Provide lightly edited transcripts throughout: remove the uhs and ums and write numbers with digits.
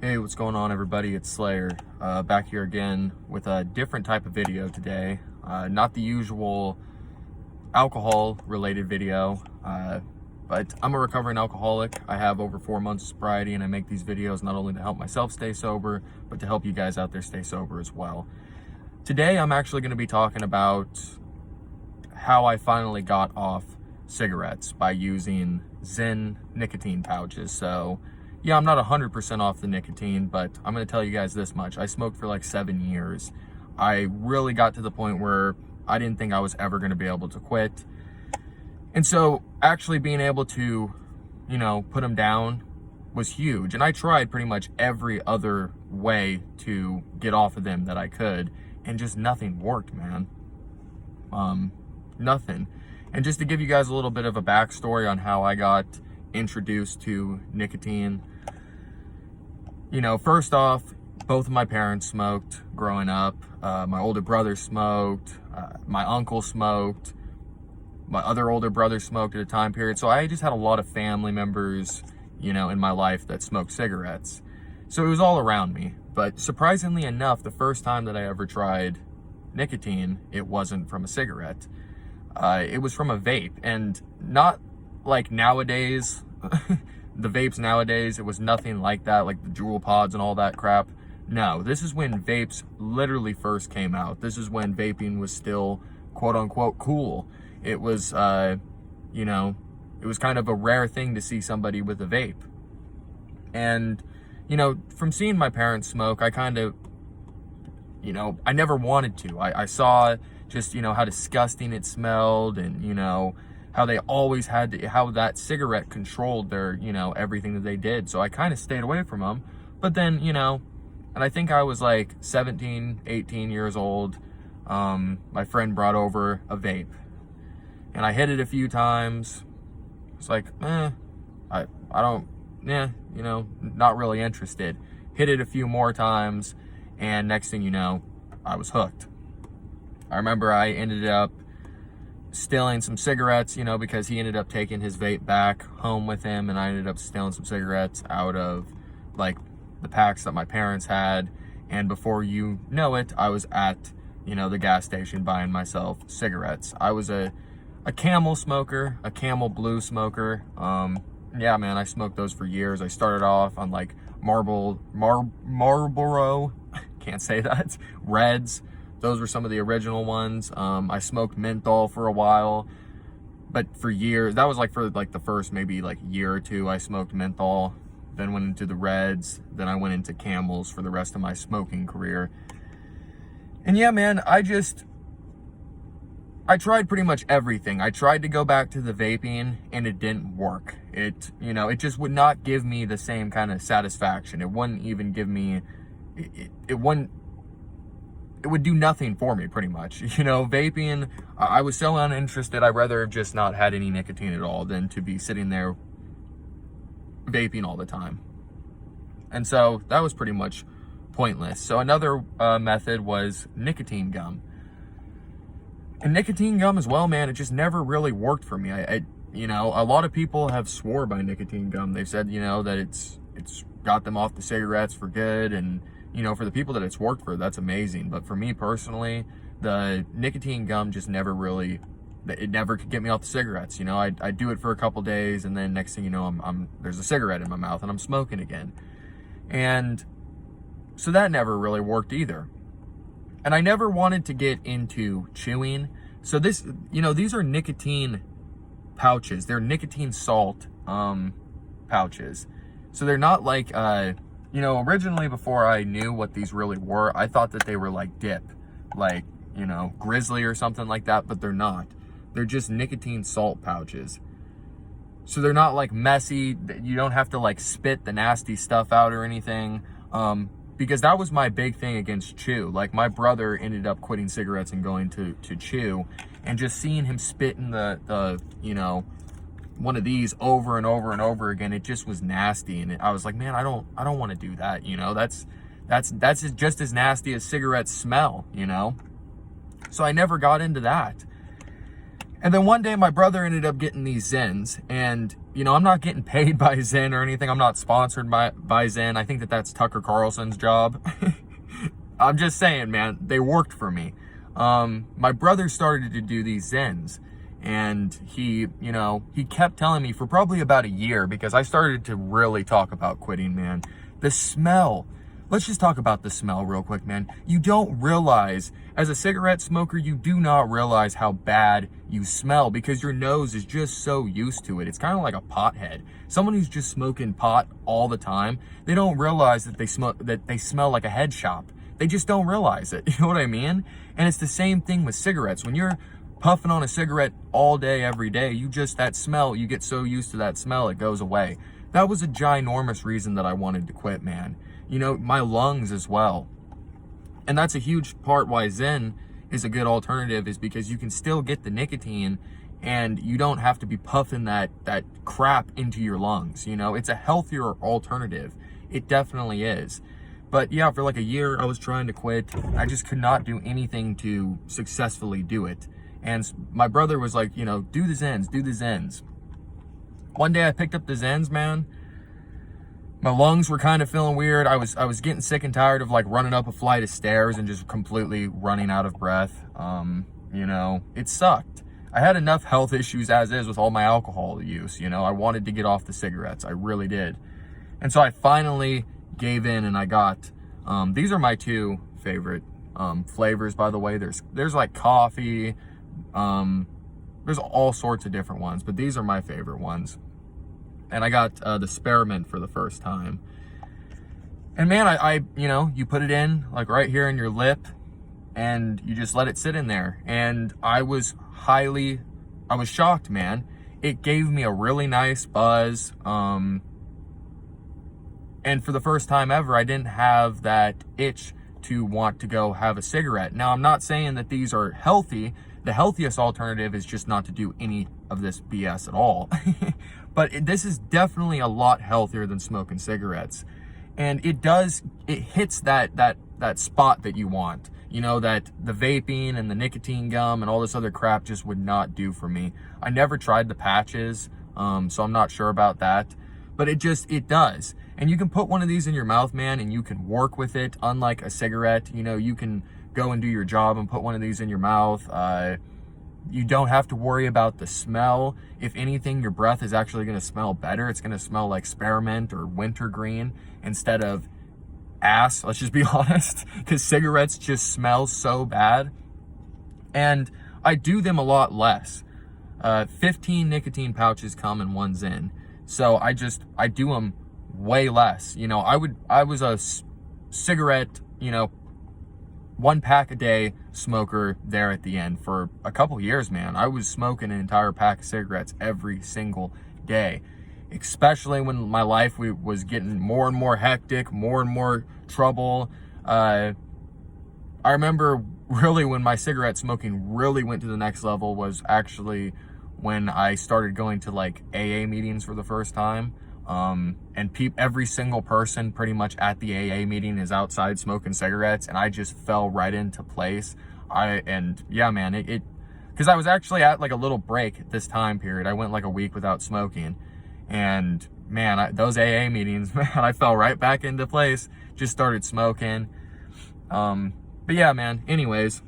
Hey, what's going on, everybody? It's Slayer, back here again with a different type of video today. Not the usual alcohol-related video, but I'm a recovering alcoholic. I have over 4 months of sobriety, and I make these videos not only to help myself stay sober, but to help you guys out there stay sober as well. Today, I'm actually going to be talking about how I finally got off cigarettes by using Zyn nicotine pouches. So yeah, I'm not 100% off the nicotine, but I'm going to tell you guys this much. I smoked for like 7 years. I really got to the point where I didn't think I was ever going to be able to quit. And so actually being able to, put them down was huge. And I tried pretty much every other way to get off of them that I could, and just nothing worked, man. Nothing. And just to give you guys a little bit of a backstory on how I got introduced to nicotine. First off, both of my parents smoked growing up. My older brother smoked, my uncle smoked, my other older brother smoked at a time period. So I just had a lot of family members, in my life that smoked cigarettes. So it was all around me. But surprisingly enough, the first time that I ever tried nicotine, it wasn't from a cigarette. It was from a vape, and not like nowadays, the vapes nowadays, it was nothing like that, like the Juul pods and all that crap. No, this is when vapes literally first came out. This is when vaping was still quote unquote cool. It was, it was kind of a rare thing to see somebody with a vape. And, from seeing my parents smoke, I kind of, I never wanted to. I saw just, how disgusting it smelled, and, how they always had to, how that cigarette controlled their, everything that they did. So I kind of stayed away from them. But then, and I think I was like 17, 18 years old. My friend brought over a vape, and I hit it a few times. It's like, I don't, not really interested. Hit it a few more times, and next thing you know, I was hooked. I remember I ended up stealing some cigarettes, because he ended up taking his vape back home with him, and I ended up stealing some cigarettes out of like the packs that my parents had. And before you know it, I was at, the gas station buying myself cigarettes. I was a Camel smoker, a Camel Blue smoker. Yeah, man, I smoked those for years. I started off on like Marlboro, can't say that, Reds. Those were some of the original ones. I smoked menthol for a while, but for years, that was like for like the first maybe like year or two, I smoked menthol, then went into the Reds, then I went into Camels for the rest of my smoking career. And yeah, man, I tried pretty much everything. I tried to go back to the vaping, and it didn't work. It just would not give me the same kind of satisfaction. It wouldn't even give me, it would do nothing for me, pretty much. Vaping, I was so uninterested. I'd rather have just not had any nicotine at all than to be sitting there vaping all the time. And so that was pretty much pointless. So another method was nicotine gum. And nicotine gum as well, man, it just never really worked for me. A lot of people have swore by nicotine gum. They've said, that it's got them off the cigarettes for good, and for the people that it's worked for, that's amazing. But for me personally, the nicotine gum just never really, it never could get me off the cigarettes. I do it for a couple days, and then next thing you know, there's a cigarette in my mouth and I'm smoking again. And so that never really worked either. And I never wanted to get into chewing. So this, these are nicotine pouches. They're nicotine salt pouches. So they're not like, originally before I knew what these really were, I thought that they were like dip, like, Grizzly or something like that, but they're not. They're just nicotine salt pouches. So they're not like messy. You don't have to like spit the nasty stuff out or anything. Because that was my big thing against chew. Like, my brother ended up quitting cigarettes and going to chew, and just seeing him spit in the one of these over and over and over again, it just was nasty. And I was like, man, I don't want to do that. That's just as nasty as cigarettes smell, So I never got into that. And then one day my brother ended up getting these Zens, and you know, I'm not getting paid by Zen or anything. I'm not sponsored by Zen. I think that that's Tucker Carlson's job. I'm just saying, man, they worked for me. My brother started to do these Zens, and he kept telling me for probably about a year, because I started to really talk about quitting, man. The smell. Let's just talk about the smell real quick, man. You don't realize, as a cigarette smoker, you do not realize how bad you smell, because your nose is just so used to it. It's kind of like a pothead. Someone who's just smoking pot all the time, they don't realize that they smell like a head shop. They just don't realize it. You know what I mean? And it's the same thing with cigarettes. When you're puffing on a cigarette all day, every day, that smell, you get so used to that smell, it goes away. That was a ginormous reason that I wanted to quit, man. You know, my lungs as well. And that's a huge part why Zen is a good alternative, is because you can still get the nicotine and you don't have to be puffing that crap into your lungs. You know, it's a healthier alternative. It definitely is. But yeah, for like a year, I was trying to quit. I just could not do anything to successfully do it. And my brother was like, you know, do the Zens. One day I picked up the Zens, man. My lungs were kind of feeling weird. I was getting sick and tired of like running up a flight of stairs and just completely running out of breath. You know, it sucked. I had enough health issues as is with all my alcohol use. You know, I wanted to get off the cigarettes. I really did. And so I finally gave in, and I got, these are my two favorite flavors, by the way. There's like coffee, there's all sorts of different ones, but these are my favorite ones. And I got the spearmint for the first time. And man, I you know, you put it in like right here in your lip, and you just let it sit in there. And I was shocked, man. It gave me a really nice buzz. And for the first time ever, I didn't have that itch to want to go have a cigarette. Now, I'm not saying that these are healthy. The healthiest alternative is just not to do any of this BS at all. But this is definitely a lot healthier than smoking cigarettes. And it hits that spot that you want. You know, that the vaping and the nicotine gum and all this other crap just would not do for me. I never tried the patches, so I'm not sure about that. But it does. And you can put one of these in your mouth, man, and you can work with it. Unlike a cigarette, you know, you can go and do your job and put one of these in your mouth. You don't have to worry about the smell. If anything, your breath is actually going to smell better. It's going to smell like spearmint or wintergreen instead of ass, let's just be honest, because cigarettes just smell so bad. And I do them a lot less. 15 nicotine pouches come in one Zen. So I do them way less. You know, I was a cigarette, you know, 1 pack a day smoker there at the end for a couple years, man. I was smoking an entire pack of cigarettes every single day, especially when my life was getting more and more hectic, more and more trouble. I remember really when my cigarette smoking really went to the next level was actually when I started going to like AA meetings for the first time. And every single person pretty much at the AA meeting is outside smoking cigarettes, and I just fell right into place. Yeah, man, because I was actually at like a little break this time period. I went like a week without smoking, and man, those AA meetings, man, I fell right back into place, just started smoking. But yeah, man, anyways,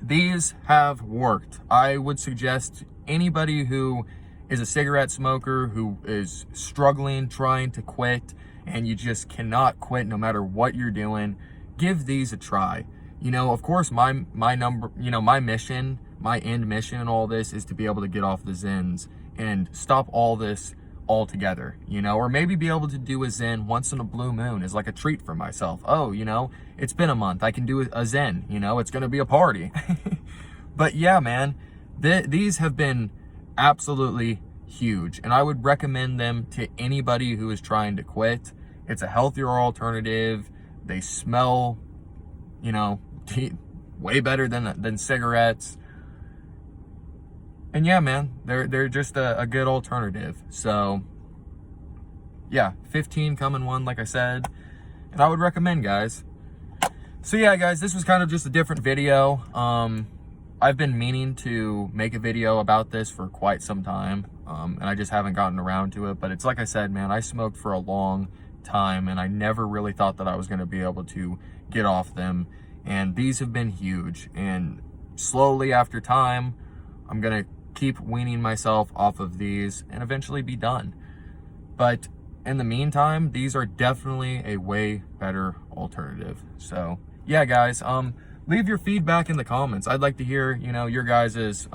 these have worked. I would suggest anybody who is a cigarette smoker who is struggling, trying to quit, and you just cannot quit no matter what you're doing, give these a try. You know, of course, my mission, my end mission in all this is to be able to get off the Zens and stop all this altogether, you know, or maybe be able to do a Zen once in a blue moon as like a treat for myself. Oh, you know, it's been a month, I can do a Zen, you know, it's going to be a party. But yeah, man, these have been absolutely huge, and I would recommend them to anybody who is trying to quit. It's a healthier alternative. They smell, you know, way better than cigarettes. And yeah, man, they're just a good alternative. So yeah, 15 come in one, like I said, and I would recommend, guys. So yeah, guys, this was kind of just a different video. I've been meaning to make a video about this for quite some time, and I just haven't gotten around to it. But it's like I said, man, I smoked for a long time, and I never really thought that I was going to be able to get off them. And these have been huge. And slowly after time, I'm going to keep weaning myself off of these and eventually be done. But in the meantime, these are definitely a way better alternative. So yeah, guys, leave your feedback in the comments. I'd like to hear, you know, your guys's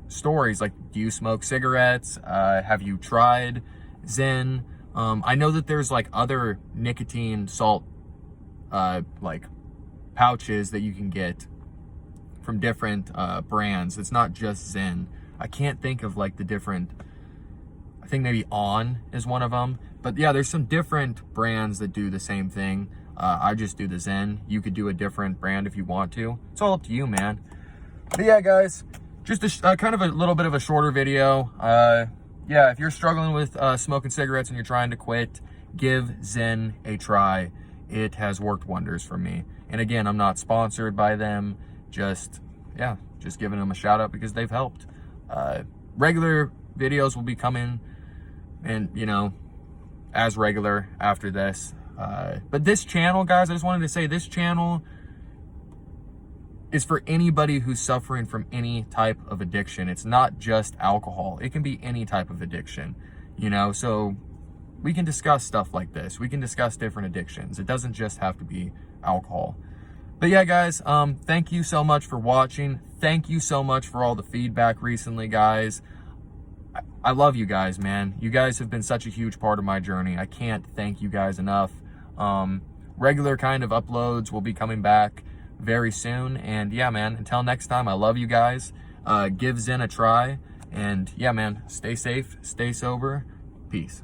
stories. Like, do you smoke cigarettes? Have you tried Zyn? I know that there's like other nicotine salt like pouches that you can get from different brands. It's not just Zyn. I can't think of like the different, I think maybe On is one of them. But yeah, there's some different brands that do the same thing. I just do the Zyn. You could do a different brand if you want to. It's all up to you, man. But yeah, guys, just a kind of a little bit of a shorter video. Yeah, if you're struggling with smoking cigarettes and you're trying to quit, give Zyn a try. It has worked wonders for me. And again, I'm not sponsored by them. Just giving them a shout out because they've helped. Regular videos will be coming, and you know, as regular after this. But this channel, guys, I just wanted to say this channel is for anybody who's suffering from any type of addiction. It's not just alcohol. It can be any type of addiction, you know, so we can discuss stuff like this. We can discuss different addictions. It doesn't just have to be alcohol. But yeah, guys, thank you so much for watching. Thank you so much for all the feedback recently, guys. I love you guys, man. You guys have been such a huge part of my journey. I can't thank you guys enough. Regular kind of uploads will be coming back very soon. And yeah, man, until next time, I love you guys. Give Zyn a try. And yeah, man, stay safe, stay sober. Peace.